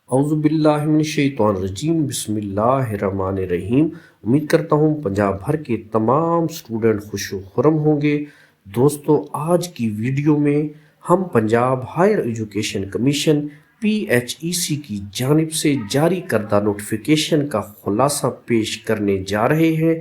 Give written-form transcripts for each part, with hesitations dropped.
اعوذ باللہ من الشیطان الرجیم، بسم اللہ الرحمن الرحیم۔ امید کرتا ہوں پنجاب بھر کے تمام سٹوڈنٹ خوش و خرم ہوں گے۔ دوستو، آج کی ویڈیو میں ہم Punjab higher education commission PHEC کی جانب سے جاری کردہ نوٹیفیکیشن کا خلاصہ پیش کرنے جا رہے ہیں،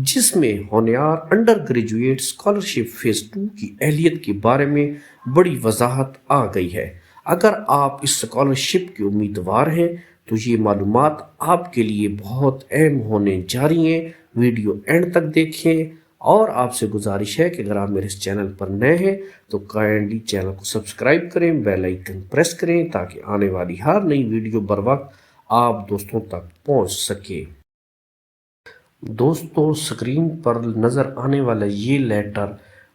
جس میں ہونہار انڈر گریجویٹ اسکالرشپ فیز 2 کی اہلیت کے بارے میں بڑی وضاحت آ گئی ہے۔ اگر آپ اس اسکالرشپ کے امیدوار ہیں تو یہ معلومات آپ کے لیے بہت اہم ہونے جا رہی ہیں۔ ویڈیو اینڈ تک دیکھیں، اور آپ سے گزارش ہے کہ اگر آپ میرے اس چینل پر نئے ہیں تو کائنڈلی چینل کو سبسکرائب کریں، بیل آئیکن پریس کریں تاکہ آنے والی ہر نئی ویڈیو بر وقت آپ دوستوں تک پہنچ سکے۔ دوستو، سکرین پر نظر آنے والا یہ لیٹر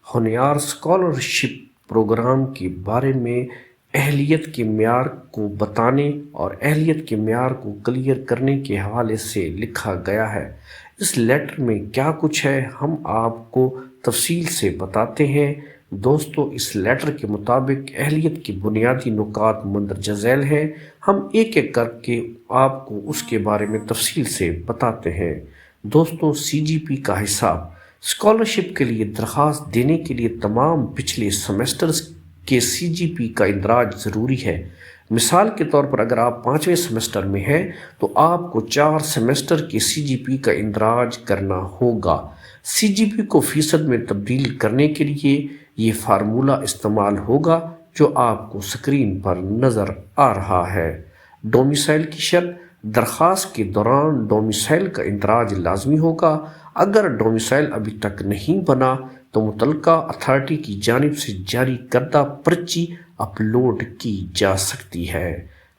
ہونہار اسکالرشپ پروگرام کے بارے میں اہلیت کے معیار کو بتانے اور اہلیت کے معیار کو کلیئر کرنے کے حوالے سے لکھا گیا ہے۔ اس لیٹر میں کیا کچھ ہے ہم آپ کو تفصیل سے بتاتے ہیں۔ دوستو، اس لیٹر کے مطابق اہلیت کے بنیادی نکات مندرجہ ذیل ہیں۔ ہم ایک ایک کر کے آپ کو اس کے بارے میں تفصیل سے بتاتے ہیں۔ دوستو، CGP کا حساب اسکالرشپ کے لیے درخواست دینے کے لیے تمام پچھلے سیمسٹرز کے CGP کا اندراج ضروری ہے۔ مثال کے طور پر اگر آپ 5ویں سیمسٹر میں ہیں تو آپ کو 4 سیمسٹر کے CGP کا اندراج کرنا ہوگا۔ CGP کو فیصد میں تبدیل کرنے کے لیے یہ فارمولہ استعمال ہوگا جو آپ کو سکرین پر نظر آ رہا ہے۔ ڈومیسائل کی شرط: درخواست کے دوران ڈومیسائل کا اندراج لازمی ہوگا۔ اگر ڈومیسائل ابھی تک نہیں بنا تو متعلقہ اتھارٹی کی جانب سے جاری کردہ پرچی اپلوڈ کی جا سکتی ہے۔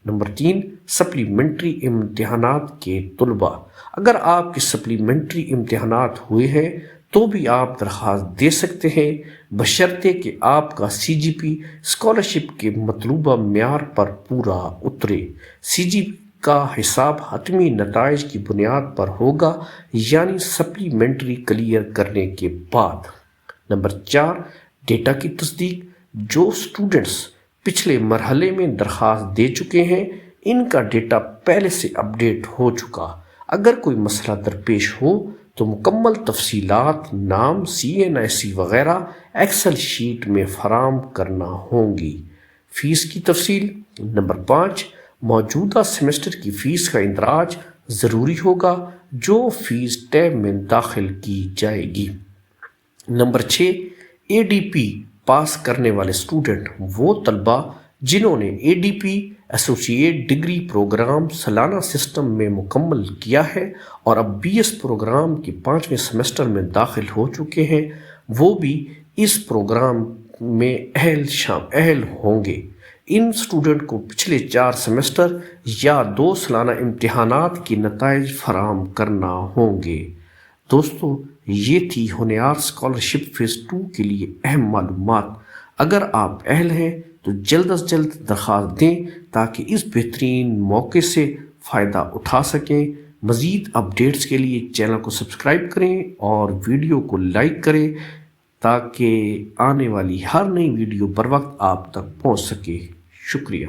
نمبر 3، سپلیمنٹری امتحانات کے طلباء: اگر آپ کے سپلیمنٹری امتحانات ہوئے ہیں تو بھی آپ درخواست دے سکتے ہیں، بشرطے کہ آپ کا CGP اسکالرشپ کے مطلوبہ معیار پر پورا اترے۔ CGP کا حساب حتمی نتائج کی بنیاد پر ہوگا، یعنی سپلیمنٹری کلیئر کرنے کے بعد۔ نمبر 4، ڈیٹا کی تصدیق: جو اسٹوڈنٹس پچھلے مرحلے میں درخواست دے چکے ہیں ان کا ڈیٹا پہلے سے اپ ڈیٹ ہو چکا۔ اگر کوئی مسئلہ درپیش ہو تو مکمل تفصیلات، نام، CNIC وغیرہ ایکسل شیٹ میں فراہم کرنا ہوں گی۔ فیس کی تفصیل: نمبر 5، موجودہ سیمسٹر کی فیس کا اندراج ضروری ہوگا جو فیس ٹیب میں داخل کی جائے گی۔ نمبر 6، ADP پاس کرنے والے اسٹوڈنٹ وہ طلباء جنہوں نے ADP ایسوسیٹ ڈگری پروگرام سالانہ سسٹم میں مکمل کیا ہے اور اب BS پروگرام کے 5ویں سیمسٹر میں داخل ہو چکے ہیں، وہ بھی اس پروگرام میں اہل ہوں گے۔ ان اسٹوڈنٹ کو پچھلے 4 سیمسٹر یا 2 سالانہ امتحانات کے نتائج فراہم کرنا ہوں گے۔ دوستو، یہ تھی ہونہار اسکالرشپ فیز 2 کے لیے اہم معلومات۔ اگر آپ اہل ہیں تو جلد از جلد درخواست دیں تاکہ اس بہترین موقع سے فائدہ اٹھا سکیں۔ مزید اپڈیٹس کے لیے چینل کو سبسکرائب کریں اور ویڈیو کو لائک کریں تاکہ آنے والی ہر نئی ویڈیو بر وقت آپ تک پہنچ سکے۔ شکریہ۔